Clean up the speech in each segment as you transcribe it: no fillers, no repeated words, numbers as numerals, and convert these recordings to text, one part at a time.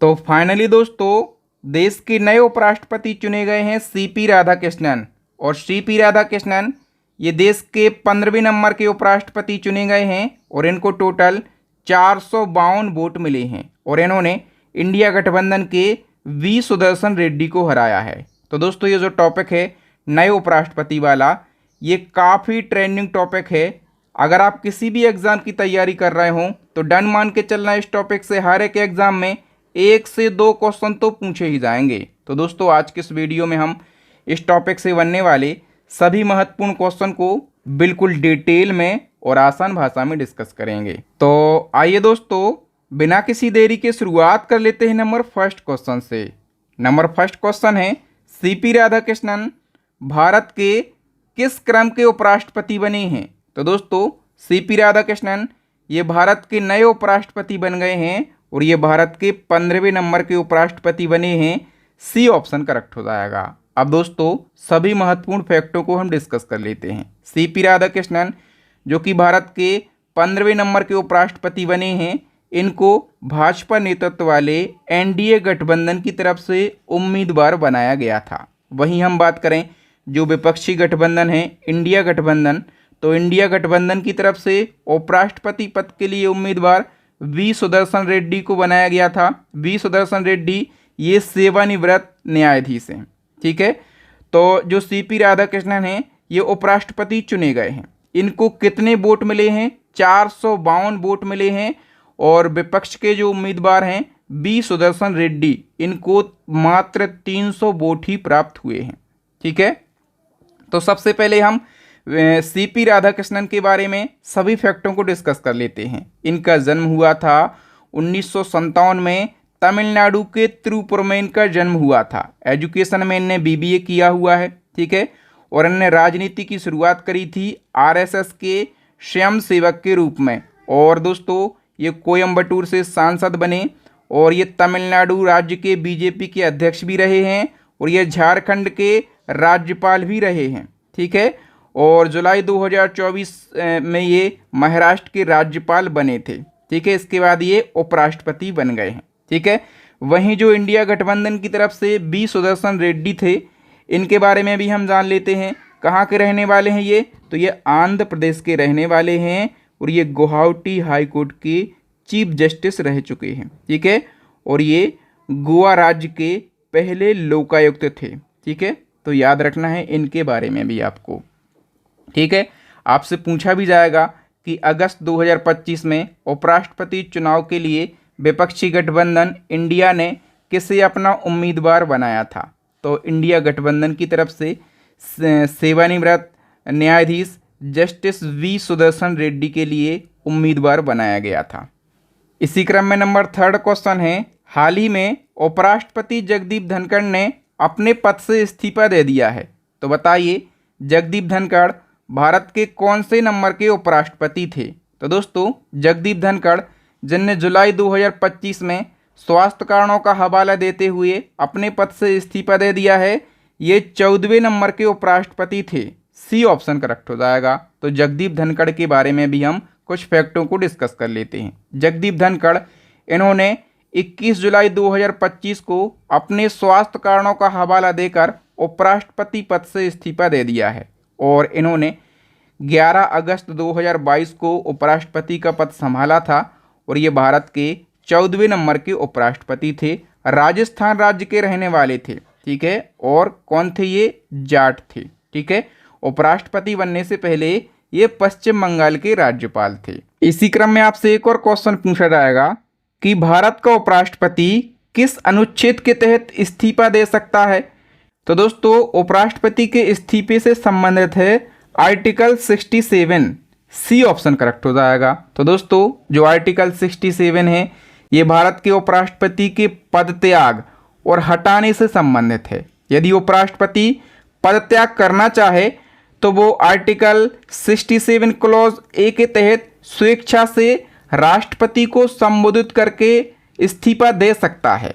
तो फाइनली दोस्तों देश के नए उपराष्ट्रपति चुने गए हैं सीपी राधाकृष्णन। और सीपी राधाकृष्णन ये देश के 15वें नंबर के उपराष्ट्रपति चुने गए हैं और इनको टोटल 452 वोट मिले हैं और इन्होंने इंडिया गठबंधन के वी सुदर्शन रेड्डी को हराया है। तो दोस्तों ये जो टॉपिक है नए उपराष्ट्रपति वाला, ये काफ़ी ट्रेंडिंग टॉपिक है। अगर आप किसी भी एग्ज़ाम की तैयारी कर रहे हों तो डन मान के चलना, इस टॉपिक से हर एक एग्ज़ाम में 1 से 2 क्वेश्चन तो पूछे ही जाएंगे। तो दोस्तों आज के इस वीडियो में हम इस टॉपिक से बनने वाले सभी महत्वपूर्ण क्वेश्चन को बिल्कुल डिटेल में और आसान भाषा में डिस्कस करेंगे। तो आइए दोस्तों बिना किसी देरी के शुरुआत कर लेते हैं नंबर फर्स्ट क्वेश्चन से। नंबर फर्स्ट क्वेश्चन है, सीपी राधाकृष्णन भारत के किस क्रम के उपराष्ट्रपति बने हैं? तो दोस्तों सीपी राधाकृष्णन ये भारत के नए उपराष्ट्रपति बन गए हैं और ये भारत के 15वें नंबर के उपराष्ट्रपति बने हैं। सी ऑप्शन करेक्ट हो जाएगा। अब दोस्तों सभी महत्वपूर्ण फैक्टों को हम डिस्कस कर लेते हैं। सीपी राधाकृष्णन जो कि भारत के 15वें नंबर के उपराष्ट्रपति बने हैं, इनको भाजपा नेतृत्व वाले एनडीए गठबंधन की तरफ से उम्मीदवार बनाया गया था। वहीं हम बात करें जो विपक्षी गठबंधन है इंडिया गठबंधन, तो इंडिया गठबंधन की तरफ से उपराष्ट्रपति पद के लिए उम्मीदवार वी सुदर्शन रेड्डी को बनाया गया था। वी सुदर्शन रेड्डी ये सेवानिवृत्त न्यायाधीश हैं। ठीक है, तो जो सीपी राधाकृष्णन हैं ये उपराष्ट्रपति चुने गए हैं। इनको कितने वोट मिले हैं? 452 वोट मिले हैं। और विपक्ष के जो उम्मीदवार हैं वी सुदर्शन रेड्डी, इनको मात्र 300 वोट ही प्राप्त हुए हैं। ठीक है, तो सबसे पहले हम सीपी राधाकृष्णन के बारे में सभी फैक्टों को डिस्कस कर लेते हैं। इनका जन्म हुआ था 1957 में, तमिलनाडु के तिरुपुर में इनका जन्म हुआ था। एजुकेशन में इनने बीबीए किया हुआ है। ठीक है, और इनने राजनीति की शुरुआत करी थी आरएसएस के स्वयं सेवक के रूप में। और दोस्तों ये कोयम्बटूर से सांसद बने और ये तमिलनाडु राज्य के बीजेपी के अध्यक्ष भी रहे हैं और ये झारखंड के राज्यपाल भी रहे हैं। ठीक है, और जुलाई 2024 में ये महाराष्ट्र के राज्यपाल बने थे। ठीक है, इसके बाद ये उपराष्ट्रपति बन गए हैं। ठीक है, वहीं जो इंडिया गठबंधन की तरफ से वी सुदर्शन रेड्डी थे, इनके बारे में भी हम जान लेते हैं। कहाँ के रहने वाले हैं ये? तो ये आंध्र प्रदेश के रहने वाले हैं और ये गुवाहाटी हाई कोर्ट के चीफ जस्टिस रह चुके हैं। ठीक है, और ये गोवा राज्य के पहले लोकायुक्त थे। ठीक है, तो याद रखना है इनके बारे में भी आपको। ठीक है, आपसे पूछा भी जाएगा कि अगस्त 2025 में उपराष्ट्रपति चुनाव के लिए विपक्षी गठबंधन इंडिया ने किसे अपना उम्मीदवार बनाया था? तो इंडिया गठबंधन की तरफ से सेवानिवृत्त न्यायाधीश जस्टिस वी सुदर्शन रेड्डी के लिए उम्मीदवार बनाया गया था। इसी क्रम में नंबर थर्ड क्वेश्चन है, हाल ही में उपराष्ट्रपति जगदीप धनखड़ ने अपने पद से इस्तीफा दे दिया है। तो बताइए जगदीप धनखड़ भारत के कौन से नंबर के उपराष्ट्रपति थे? तो दोस्तों जगदीप धनखड़ जिनने जुलाई 2025 में स्वास्थ्य कारणों का हवाला देते हुए अपने पद से इस्तीफा दे दिया है, ये 14वें नंबर के उपराष्ट्रपति थे। सी ऑप्शन करेक्ट हो जाएगा। तो जगदीप धनखड़ के बारे में भी हम कुछ फैक्टों को डिस्कस कर लेते हैं। जगदीप धनखड़ इन्होंने 21 जुलाई 2025 को अपने स्वास्थ्य कारणों का हवाला देकर उपराष्ट्रपति पद से इस्तीफा दे दिया है और इन्होंने 11 अगस्त 2022 को उपराष्ट्रपति का पद संभाला था और ये भारत के 14वें नंबर के उपराष्ट्रपति थे। राजस्थान राज्य के रहने वाले थे। ठीक है, और कौन थे ये? जाट थे। ठीक है, उपराष्ट्रपति बनने से पहले ये पश्चिम बंगाल के राज्यपाल थे। इसी क्रम में आपसे एक और क्वेश्चन पूछा जाएगा कि भारत का उपराष्ट्रपति किस अनुच्छेद के तहत इस्तीफा दे सकता है? तो दोस्तों उपराष्ट्रपति के इस्तीफे से संबंधित है आर्टिकल 67। सी ऑप्शन करेक्ट हो जाएगा। तो दोस्तों जो आर्टिकल 67 है ये भारत के उपराष्ट्रपति के पद त्याग और हटाने से संबंधित है। यदि उपराष्ट्रपति पद त्याग करना चाहे तो वो आर्टिकल 67 क्लॉज ए के तहत स्वेच्छा से राष्ट्रपति को संबोधित करके इस्तीफा दे सकता है।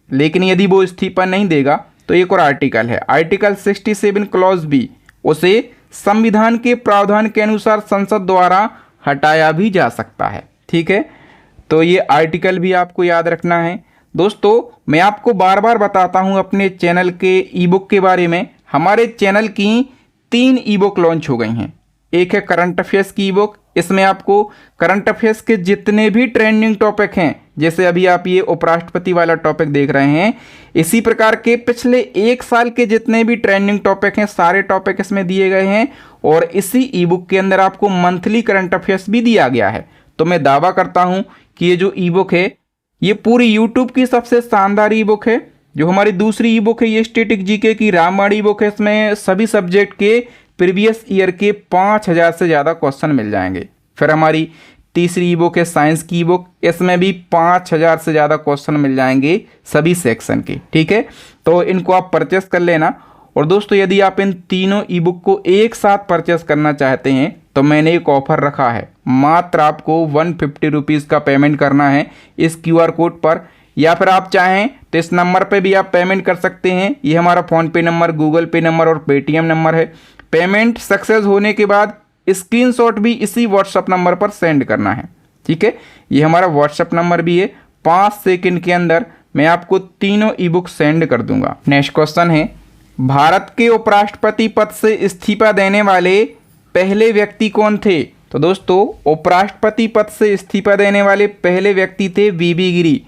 लेकिन यदि वो इस्तीफा नहीं देगा तो एक और आर्टिकल है, आर्टिकल 67 क्लॉज बी, उसे संविधान के प्रावधान के अनुसार संसद द्वारा हटाया भी जा सकता है। ठीक है, तो ये आर्टिकल भी आपको याद रखना है। दोस्तों मैं आपको बार बार बताता हूं अपने चैनल के ई बुक के बारे में। हमारे चैनल की 3 ई बुक लॉन्च हो गई हैं। एक है करंट अफेयर्स की ई बुक, इसमें आपको करंट अफेयर्स के जितने भी ट्रेंडिंग टॉपिक हैं, जैसे अभी आप ये उपराष्ट्रपति वाला टॉपिक देख रहे हैं, इसी प्रकार के पिछले 1 साल के जितने भी ट्रेंडिंग टॉपिक हैं सारे टॉपिक इसमें दिए गए हैं। और इसी ई बुक के अंदर आपको मंथली करंट अफेयर्स भी दिया गया है। तो मैं दावा करता हूं कि ये जो ई बुक है ये पूरी यूट्यूब की सबसे शानदार ई बुक है। जो हमारी दूसरी ई बुक है ये स्टैटिक जीके की रामबाण ई बुक है। इसमें सभी सब्जेक्ट के प्रीवियस ईयर के 5000 से ज़्यादा क्वेश्चन मिल जाएंगे। फिर हमारी तीसरी ई बुक है साइंस की ई बुक, इसमें भी 5000 से ज़्यादा क्वेश्चन मिल जाएंगे सभी सेक्शन के। ठीक है, तो इनको आप परचेस कर लेना। और दोस्तों यदि आप इन तीनों ई बुक को एक साथ परचेस करना चाहते हैं तो मैंने एक ऑफर रखा है। मात्र आपको 150 रुपीज़ का पेमेंट करना है इस QR कोड पर, या फिर आप चाहें तो इस नंबर पे भी आप पेमेंट कर सकते हैं। ये हमारा फ़ोनपे नंबर, गूगल पे नंबर और पेटीएम नंबर है। पेमेंट सक्सेस होने के बाद स्क्रीनशॉट भी इसी व्हाट्सअप नंबर पर सेंड करना है। ठीक है, ये हमारा व्हाट्सअप नंबर भी है। 5 सेकंड के अंदर मैं आपको तीनों ई बुक सेंड कर दूंगा। नेक्स्ट क्वेश्चन है, भारत के उपराष्ट्रपति पद से इस्तीफा देने वाले पहले व्यक्ति कौन थे? तो दोस्तों उपराष्ट्रपति पद से इस्तीफा देने वाले पहले व्यक्ति थे बीबी गिरी।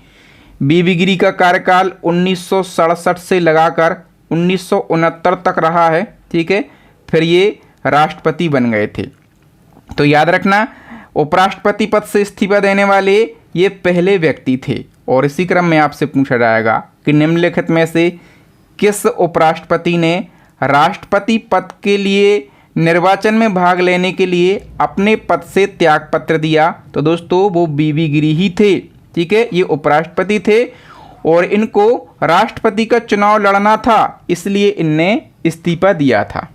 बीबी गिरी का कार्यकाल 1967 से लगाकर 1969 तक रहा है। ठीक है, फिर ये राष्ट्रपति बन गए थे। तो याद रखना, उपराष्ट्रपति पद से इस्तीफा देने वाले ये पहले व्यक्ति थे। और इसी क्रम में आपसे पूछा जाएगा कि निम्नलिखित में से किस उपराष्ट्रपति ने राष्ट्रपति पद के लिए निर्वाचन में भाग लेने के लिए अपने पद से त्यागपत्र दिया? तो दोस्तों वो बीबी गिरी ही थे। ठीक है, ये उपराष्ट्रपति थे और इनको राष्ट्रपति का चुनाव लड़ना था, इसलिए इनने इस्तीफा दिया था।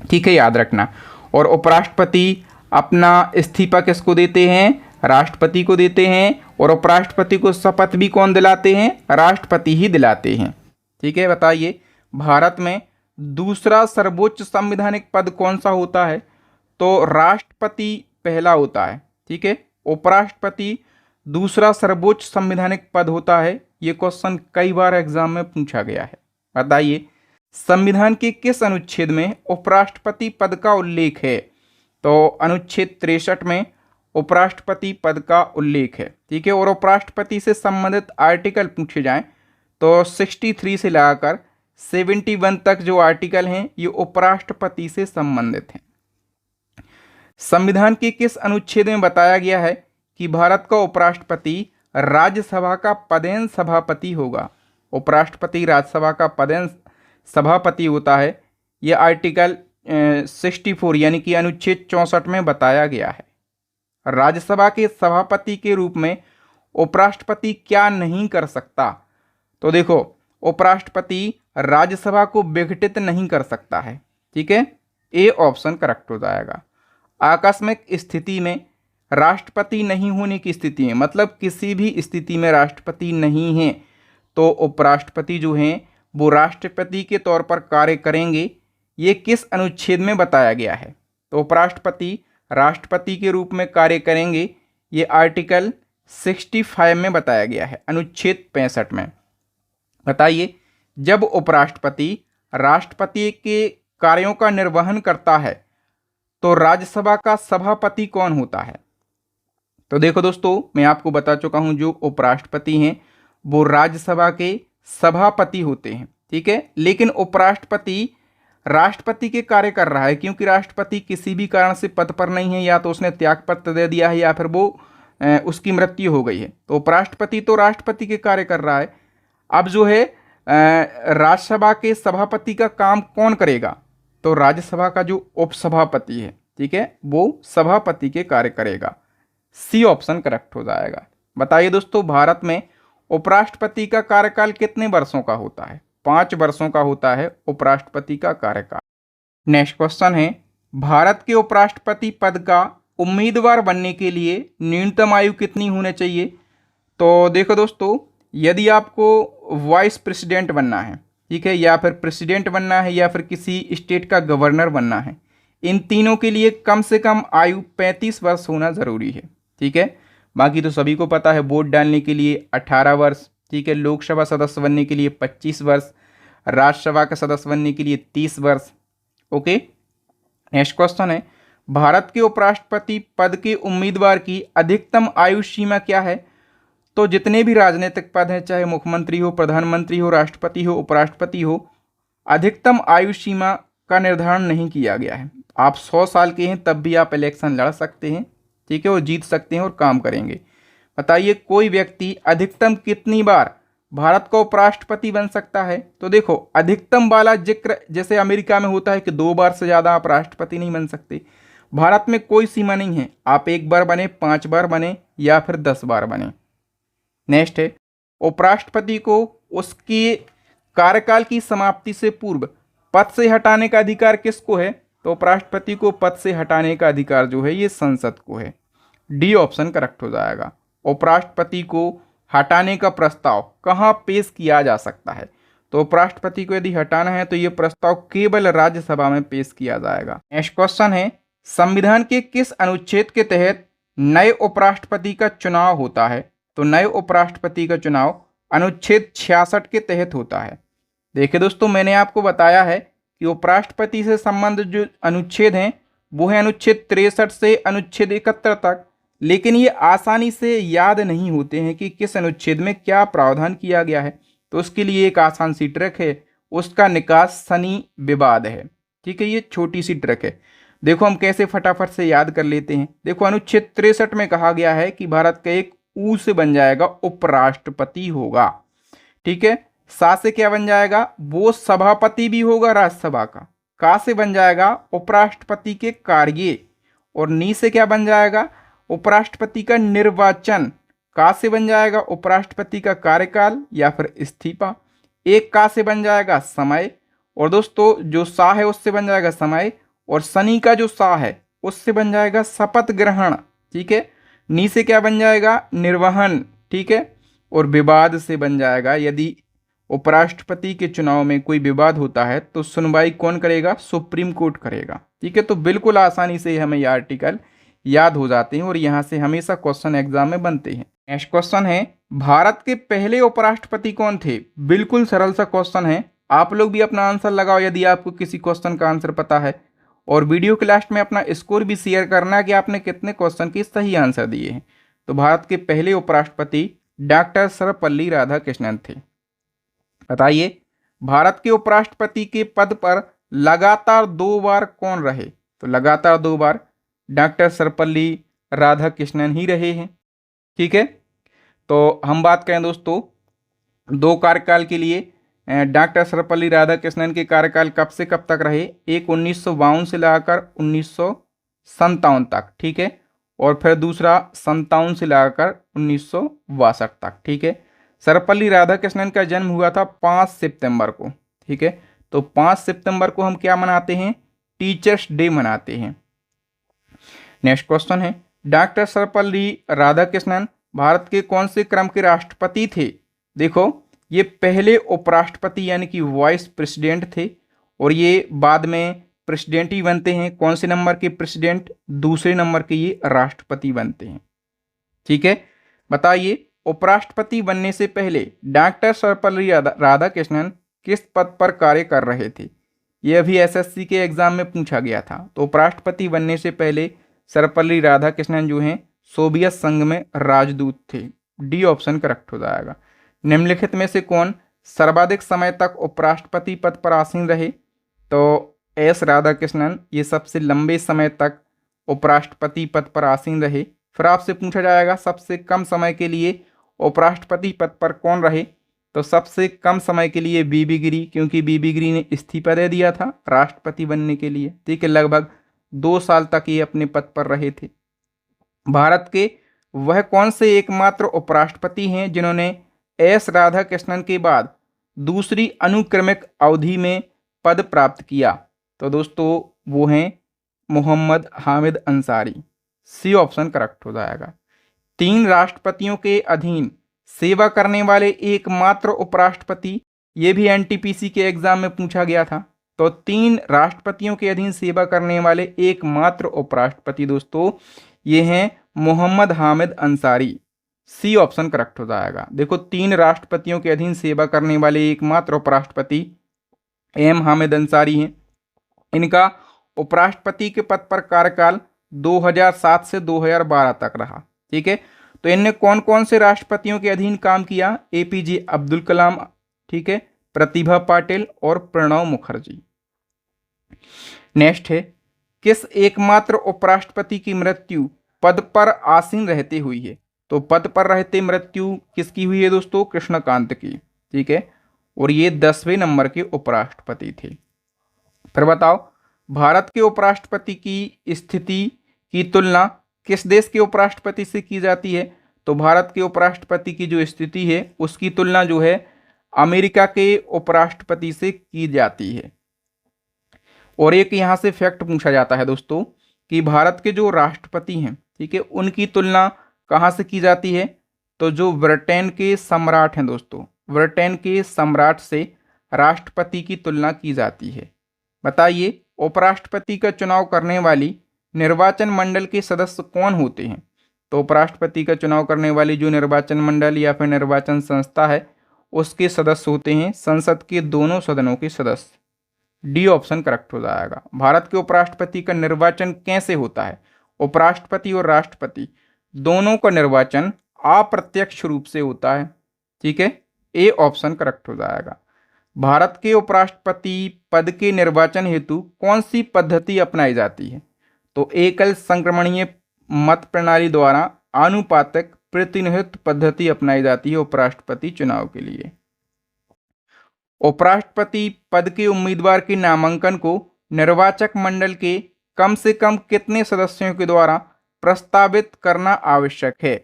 ठीक है, याद रखना। और उपराष्ट्रपति अपना इस्तीफा किसको देते हैं? राष्ट्रपति को देते हैं। और उपराष्ट्रपति को शपथ भी कौन दिलाते हैं? राष्ट्रपति ही दिलाते हैं। ठीक है, बताइए भारत में दूसरा सर्वोच्च संवैधानिक पद कौन सा होता है? तो राष्ट्रपति पहला होता है। ठीक है, उपराष्ट्रपति दूसरा सर्वोच्च संवैधानिक पद होता है। ये क्वेश्चन कई बार एग्जाम में पूछा गया है। बताइए संविधान के किस अनुच्छेद में उपराष्ट्रपति पद का उल्लेख है? तो अनुच्छेद 63 में उपराष्ट्रपति पद का उल्लेख है। ठीक है, और उपराष्ट्रपति से संबंधित आर्टिकल पूछे जाएं तो 63 से लगाकर 71 तक जो आर्टिकल हैं ये उपराष्ट्रपति से संबंधित हैं। संविधान के किस अनुच्छेद में बताया गया है कि भारत का उपराष्ट्रपति राज्यसभा का पदेन सभापति होगा? उपराष्ट्रपति राज्यसभा का पदेन सभापति होता है। यह आर्टिकल 64 यानी कि अनुच्छेद 64 में बताया गया है। राज्यसभा के सभापति के रूप में उपराष्ट्रपति क्या नहीं कर सकता? तो देखो उपराष्ट्रपति राज्यसभा को विघटित नहीं कर सकता है। ठीक है, ए ऑप्शन करेक्ट हो जाएगा। आकस्मिक स्थिति में राष्ट्रपति नहीं होने की स्थिति में, मतलब किसी भी स्थिति में राष्ट्रपति नहीं है तो उपराष्ट्रपति जो हैं वो राष्ट्रपति के तौर पर कार्य करेंगे। ये किस अनुच्छेद में बताया गया है? तो उपराष्ट्रपति राष्ट्रपति के रूप में कार्य करेंगे, ये आर्टिकल 65 में बताया गया है, अनुच्छेद 65 में। बताइए जब उपराष्ट्रपति राष्ट्रपति के कार्यों का निर्वहन करता है तो राज्यसभा का सभापति कौन होता है? तो देखो दोस्तों मैं आपको बता चुका हूं, जो उपराष्ट्रपति हैं वो राज्यसभा के सभापति होते हैं। ठीक है, लेकिन उपराष्ट्रपति राष्ट्रपति के कार्य कर रहा है, क्योंकि राष्ट्रपति किसी भी कारण से पद पर नहीं है, या तो उसने त्यागपत्र दे दिया है या फिर वो उसकी मृत्यु हो गई है। तो उपराष्ट्रपति तो राष्ट्रपति के कार्य कर रहा है। अब जो है राज्यसभा के सभापति का काम कौन करेगा? तो राज्यसभा का जो उपसभापति है, ठीक है, वो सभापति के कार्य करेगा। सी ऑप्शन करेक्ट हो जाएगा। बताइए दोस्तों भारत में उपराष्ट्रपति का कार्यकाल कितने वर्षों का होता है? 5 वर्षों का होता है उपराष्ट्रपति का कार्यकाल। नेक्स्ट क्वेश्चन है, भारत के उपराष्ट्रपति पद का उम्मीदवार बनने के लिए न्यूनतम आयु कितनी होनी चाहिए? तो देखो दोस्तों, यदि आपको वाइस प्रेसिडेंट बनना है, ठीक है, या फिर प्रेसिडेंट बनना है, या फिर किसी स्टेट का गवर्नर बनना है, इन तीनों के लिए कम से कम आयु 35 वर्ष होना ज़रूरी है। ठीक है, बाकी तो सभी को पता है, वोट डालने के लिए 18 वर्ष, ठीक है। लोकसभा सदस्य बनने के लिए 25 वर्ष, राज्यसभा का सदस्य बनने के लिए 30 वर्ष। ओके, नेक्स्ट क्वेश्चन है, भारत के उपराष्ट्रपति पद के उम्मीदवार की अधिकतम आयु सीमा क्या है? तो जितने भी राजनीतिक पद हैं, चाहे मुख्यमंत्री हो, प्रधानमंत्री हो, राष्ट्रपति हो, उपराष्ट्रपति हो, अधिकतम आयु सीमा का निर्धारण नहीं किया गया है। आप 100 साल के हैं तब भी आप इलेक्शन लड़ सकते हैं, ठीक है, और जीत सकते हैं और काम करेंगे। बताइए कोई व्यक्ति अधिकतम कितनी बार भारत का उपराष्ट्रपति बन सकता है? तो देखो, अधिकतम वाला जिक्र जैसे अमेरिका में होता है कि 2 बार से ज़्यादा आप राष्ट्रपति नहीं बन सकते। भारत में कोई सीमा नहीं है, आप 1 बार बने, 5 बार बने या फिर 10 बार बने। नेक्स्ट है, उपराष्ट्रपति को उसके कार्यकाल की समाप्ति से पूर्व पद से हटाने का अधिकार किसको है? तो उपराष्ट्रपति को पद से हटाने का अधिकार जो है ये संसद को है। डी ऑप्शन करेक्ट हो जाएगा। उपराष्ट्रपति को हटाने का प्रस्ताव कहाँ पेश किया जा सकता है? तो उपराष्ट्रपति को यदि हटाना है तो ये प्रस्ताव केवल राज्यसभा में पेश किया जाएगा। नेक्स्ट क्वेश्चन है, संविधान के किस अनुच्छेद के तहत नए उपराष्ट्रपति का चुनाव होता है? तो नए उपराष्ट्रपति का चुनाव अनुच्छेद 66 के तहत होता है। देखिए दोस्तों, मैंने आपको बताया है कि उपराष्ट्रपति से संबंधित जो अनुच्छेद हैं वो है अनुच्छेद 63 से अनुच्छेद 71 तक, लेकिन ये आसानी से याद नहीं होते हैं कि किस अनुच्छेद में क्या प्रावधान किया गया है। तो उसके लिए एक आसान सी ट्रिक है, उसका निकास शनि विवाद है, ठीक है। ये छोटी सी ट्रिक है, देखो हम कैसे फटाफट से याद कर लेते हैं। देखो, अनुच्छेद 63 में कहा गया है कि भारत का एक ऊ से बन जाएगा उपराष्ट्रपति होगा, ठीक है। सा से क्या बन जाएगा? वो सभापति भी होगा राज्यसभा का। का से बन जाएगा उपराष्ट्रपति के कार्य, और नी से क्या बन जाएगा? उपराष्ट्रपति का निर्वाचन। का से बन जाएगा उपराष्ट्रपति का कार्यकाल या फिर इस्तीफा। एक का से बन जाएगा समय, और दोस्तों जो सा है उससे बन जाएगा समय, और शनि का जो सा है उससे बन जाएगा शपथ ग्रहण, ठीक है। नी से क्या बन जाएगा? निर्वहन, ठीक है। और विवाद से बन जाएगा, यदि उपराष्ट्रपति के चुनाव में कोई विवाद होता है तो सुनवाई कौन करेगा? सुप्रीम कोर्ट करेगा, ठीक है। तो बिल्कुल आसानी से हमें ये आर्टिकल याद हो जाते हैं और यहाँ से हमेशा क्वेश्चन एग्जाम में बनते हैं। नेक्स्ट क्वेश्चन है, भारत के पहले उपराष्ट्रपति कौन थे? बिल्कुल सरल सा क्वेश्चन है, आप लोग भी अपना आंसर लगाओ यदि आपको किसी क्वेश्चन का आंसर पता है, और वीडियो के लास्ट में अपना स्कोर भी शेयर करना कि आपने कितने क्वेश्चन के सही आंसर दिए हैं। तो भारत के पहले उपराष्ट्रपति डॉक्टर सर्वपल्ली राधाकृष्णन थे। बताइए भारत के उपराष्ट्रपति के पद पर लगातार 2 बार कौन रहे? तो लगातार 2 बार डॉक्टर सर्वपल्ली राधाकृष्णन ही रहे हैं, ठीक है। तो हम बात करें दोस्तों 2 कार्यकाल के लिए, डॉक्टर सर्वपल्ली राधाकृष्णन के कार्यकाल कब से कब तक रहे? एक 1952 से लगाकर 1957 तक, ठीक है, और फिर दूसरा 57 से लगाकर 1962 तक, ठीक है। सर्वपल्ली राधाकृष्णन का जन्म हुआ था 5 सितंबर को, ठीक है। तो 5 सितंबर को हम क्या मनाते हैं? टीचर्स डे मनाते हैं। नेक्स्ट क्वेश्चन है, डॉक्टर सर्वपल्ली राधाकृष्णन भारत के कौन से क्रम के राष्ट्रपति थे? देखो, ये पहले उपराष्ट्रपति यानी कि वाइस प्रेसिडेंट थे, और ये बाद में प्रेसिडेंट ही बनते हैं। कौन से नंबर के प्रेसिडेंट? दूसरे नंबर के ये राष्ट्रपति बनते हैं, ठीक है। बताइए उपराष्ट्रपति बनने से पहले डॉक्टर सर्वपल्ली राधाकृष्णन किस पद पर कार्य कर रहे थे? ये अभी एसएससी के एग्जाम में पूछा गया था। तो उपराष्ट्रपति बनने से पहले सर्वपल्ली राधाकृष्णन जो हैं सोवियत संघ में राजदूत थे। डी ऑप्शन करेक्ट हो जाएगा। निम्नलिखित में से कौन सर्वाधिक समय तक उपराष्ट्रपति पद पर आसीन रहे? तो एस राधाकृष्णन ये सबसे लंबे समय तक उपराष्ट्रपति पद पर आसीन रहे। फिर आपसे पूछा जाएगा सबसे कम समय के लिए उपराष्ट्रपति पद पर कौन रहे? तो सबसे कम समय के लिए बीबी गिरी, क्योंकि बीबी गिरी ने इस्तीफा दे दिया था राष्ट्रपति बनने के लिए, ठीक है। लगभग 2 साल तक ये अपने पद पर रहे थे। भारत के वह कौन से एकमात्र उपराष्ट्रपति हैं जिन्होंने एस राधाकृष्णन के बाद दूसरी अनुक्रमिक अवधि में पद प्राप्त किया? तो दोस्तों वो हैं Mohammad Hamid Ansari. C option correct हो जाएगा। 3 राष्ट्रपतियों के अधीन सेवा करने वाले एकमात्र उपराष्ट्रपति, ये भी एनटीपीसी के एग्जाम में पूछा गया था। तो 3 राष्ट्रपतियों के अधीन सेवा करने वाले एकमात्र उपराष्ट्रपति दोस्तों ये हैं Mohammad Hamid Ansari. C option correct हो जाएगा। देखो 3 राष्ट्रपतियों के अधीन सेवा करने वाले एकमात्र उपराष्ट्रपति एम हामिद अंसारी हैं। इनका उपराष्ट्रपति के पद पर कार्यकाल 2007 से 2012 तक रहा। ठीक है, तो इनने कौन कौन से राष्ट्रपतियों के अधीन काम किया? एपीजे अब्दुल कलाम, ठीक है, प्रतिभा पाटिल और प्रणब मुखर्जी। नेक्स्ट है, किस एकमात्र उपराष्ट्रपति की मृत्यु पद पर आसीन रहते हुई है? तो पद पर रहते मृत्यु किसकी हुई है दोस्तों? कृष्णकांत की। ठीक है, और ये 10वें नंबर के उपराष्ट्रपति थे। फिर बताओ, भारत के उपराष्ट्रपति की स्थिति की तुलना किस देश के उपराष्ट्रपति से की जाती है? तो भारत के उपराष्ट्रपति की जो स्थिति है उसकी तुलना जो है अमेरिका के उपराष्ट्रपति से की जाती है। और एक यहाँ से फैक्ट पूछा जाता है दोस्तों कि भारत के जो राष्ट्रपति हैं, ठीक है, उनकी तुलना कहाँ से की जाती है? तो जो ब्रिटेन के सम्राट हैं दोस्तों, ब्रिटेन के सम्राट से राष्ट्रपति की तुलना की जाती है। बताइए, उपराष्ट्रपति का चुनाव करने वाली निर्वाचन मंडल के सदस्य कौन होते हैं? तो उपराष्ट्रपति का चुनाव करने वाली जो निर्वाचन मंडल या फिर निर्वाचन संस्था है उसके सदस्य होते हैं संसद के दोनों सदनों के सदस्य। डी ऑप्शन करेक्ट हो जाएगा। भारत के उपराष्ट्रपति का निर्वाचन कैसे होता है? उपराष्ट्रपति और राष्ट्रपति दोनों का निर्वाचन अप्रत्यक्ष रूप से होता है। ठीक है, ए ऑप्शन करेक्ट हो जाएगा। भारत के उपराष्ट्रपति पद के निर्वाचन हेतु कौन सी पद्धति अपनाई जाती है? तो एकल संक्रमणीय मत प्रणाली द्वारा आनुपातिक प्रतिनिधित्व पद्धति अपनाई जाती है उपराष्ट्रपति चुनाव के लिए। उपराष्ट्रपति पद के उम्मीदवार के नामांकन को निर्वाचक मंडल के कम से कम कितने सदस्यों के द्वारा प्रस्तावित करना आवश्यक है?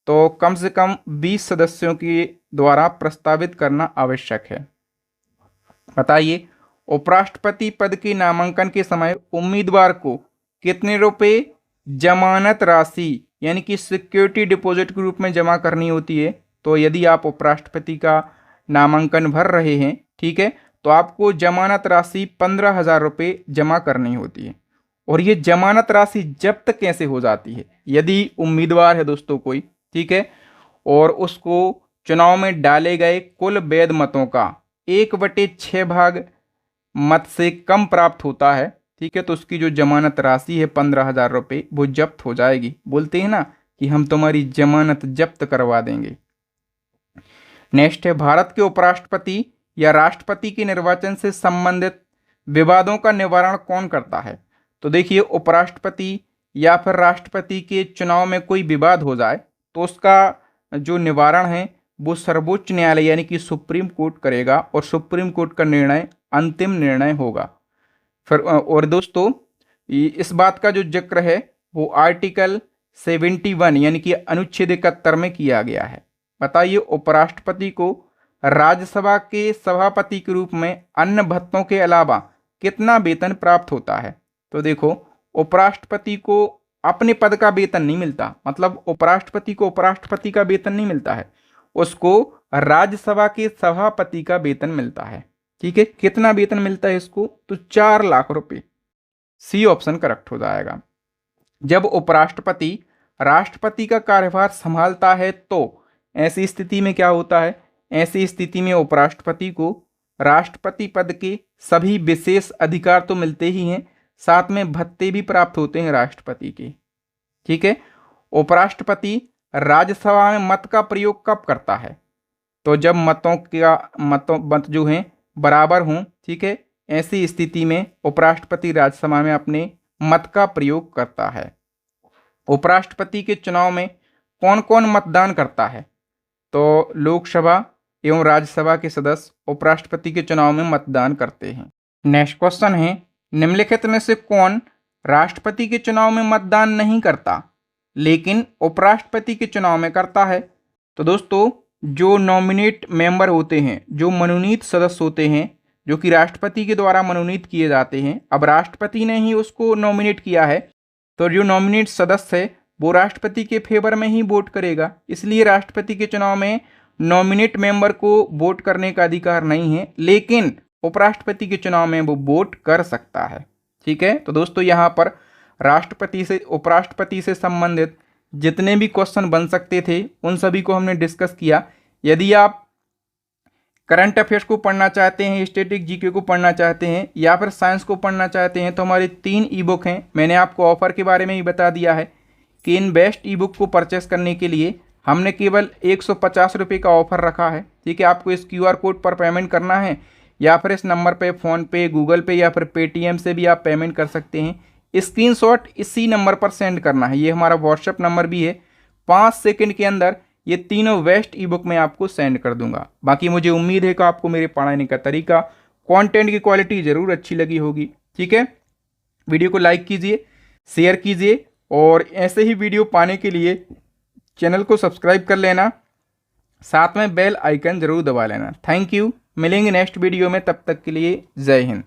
तो कम से कम 20 सदस्यों के द्वारा प्रस्तावित करना आवश्यक है। बताइए, उपराष्ट्रपति पद के नामांकन के समय उम्मीदवार को कितने रुपए जमानत राशि यानी कि सिक्योरिटी डिपॉजिट के रूप में जमा करनी होती है? तो यदि आप उपराष्ट्रपति का नामांकन भर रहे हैं, ठीक है, तो आपको जमानत राशि 15,000 रुपये जमा करनी होती है। और ये जमानत राशि जब्त कैसे हो जाती है? यदि उम्मीदवार है दोस्तों कोई, ठीक है, और उसको चुनाव में डाले गए कुल वैध मतों का 1/6 भाग मत से कम प्राप्त होता है, ठीक है, तो उसकी जो जमानत राशि है 15,000 रुपये वो जब्त हो जाएगी। बोलते हैं ना कि हम तुम्हारी जमानत जब्त करवा देंगे। नेक्स्ट है, भारत के उपराष्ट्रपति या राष्ट्रपति के निर्वाचन से संबंधित विवादों का निवारण कौन करता है? तो देखिए, उपराष्ट्रपति या फिर राष्ट्रपति के चुनाव में कोई विवाद हो जाए तो उसका जो निवारण है वो सर्वोच्च न्यायालय यानी कि सुप्रीम कोर्ट करेगा और सुप्रीम कोर्ट का निर्णय अंतिम निर्णय होगा। फिर और दोस्तों, इस बात का जो जिक्र है वो आर्टिकल 71 यानी कि अनुच्छेद 71 में किया गया है। बताइए, उपराष्ट्रपति को राज्यसभा के सभापति के रूप में अन्य भत्तों के अलावा कितना वेतन प्राप्त होता है? तो देखो, उपराष्ट्रपति को अपने पद का वेतन नहीं मिलता, मतलब उपराष्ट्रपति को उपराष्ट्रपति का वेतन नहीं मिलता है, उसको राज्यसभा के सभापति का वेतन मिलता है। ठीक है, कितना वेतन मिलता है इसको? तो 4 लाख रुपए। सी ऑप्शन करेक्ट हो जाएगा। जब उपराष्ट्रपति राष्ट्रपति का कार्यभार संभालता है तो ऐसी स्थिति में क्या होता है? ऐसी स्थिति में उपराष्ट्रपति को राष्ट्रपति पद के सभी विशेष अधिकार तो मिलते ही हैं, साथ में भत्ते भी प्राप्त होते हैं राष्ट्रपति के। ठीक है, उपराष्ट्रपति राज्यसभा में मत का प्रयोग कब करता है? तो जब मत जो हैं बराबर हों, ठीक है, ऐसी स्थिति में उपराष्ट्रपति राज्यसभा में अपने मत का प्रयोग करता है। उपराष्ट्रपति के चुनाव में कौन कौन मतदान करता है? तो लोकसभा एवं राज्यसभा के सदस्य उपराष्ट्रपति के चुनाव में मतदान करते हैं। नेक्स्ट क्वेश्चन है, निम्नलिखित में से कौन राष्ट्रपति के चुनाव में मतदान नहीं करता लेकिन उपराष्ट्रपति के चुनाव में करता है? तो दोस्तों, जो नॉमिनेट मेंबर होते हैं, जो मनोनीत सदस्य होते हैं, जो कि राष्ट्रपति के द्वारा मनोनीत किए जाते हैं, अब राष्ट्रपति ने ही उसको नॉमिनेट किया है तो जो नॉमिनेट सदस्य है वो राष्ट्रपति के फेवर में ही वोट करेगा। इसलिए राष्ट्रपति के चुनाव में नॉमिनेट मेंबर को वोट करने का अधिकार नहीं है, लेकिन उपराष्ट्रपति के चुनाव में वो वोट कर सकता है। ठीक है, तो दोस्तों यहाँ पर उपराष्ट्रपति से संबंधित जितने भी क्वेश्चन बन सकते थे उन सभी को हमने डिस्कस किया। यदि आप करंट अफेयर्स को पढ़ना चाहते हैं, स्टैटिक जीके को पढ़ना चाहते हैं या फिर साइंस को पढ़ना चाहते हैं तो हमारे 3 ई बुक हैं। मैंने आपको ऑफर के बारे में ही बता दिया है कि इन बेस्ट ई बुक को परचेस करने के लिए हमने केवल 150 रुपये का ऑफर रखा है। ठीक है, आपको इस QR कोड पर पेमेंट करना है या फिर इस नंबर पे फ़ोनपे, गूगल पे या फिर पेटीएम से भी आप पेमेंट कर सकते हैं। स्क्रीनशॉट इसी नंबर पर सेंड करना है, ये हमारा व्हाट्सएप नंबर भी है। 5 सेकंड के अंदर ये तीनों बेस्ट ई बुक मैं आपको सेंड कर दूंगा। बाकी मुझे उम्मीद है कि आपको मेरे पढ़ाने का तरीका, कंटेंट की क्वालिटी ज़रूर अच्छी लगी होगी। ठीक है, वीडियो को लाइक कीजिए, शेयर कीजिए और ऐसे ही वीडियो पाने के लिए चैनल को सब्सक्राइब कर लेना, साथ में बेल आइकन ज़रूर दबा लेना। थैंक यू, मिलेंगे नेक्स्ट वीडियो में, तब तक के लिए जय हिंद।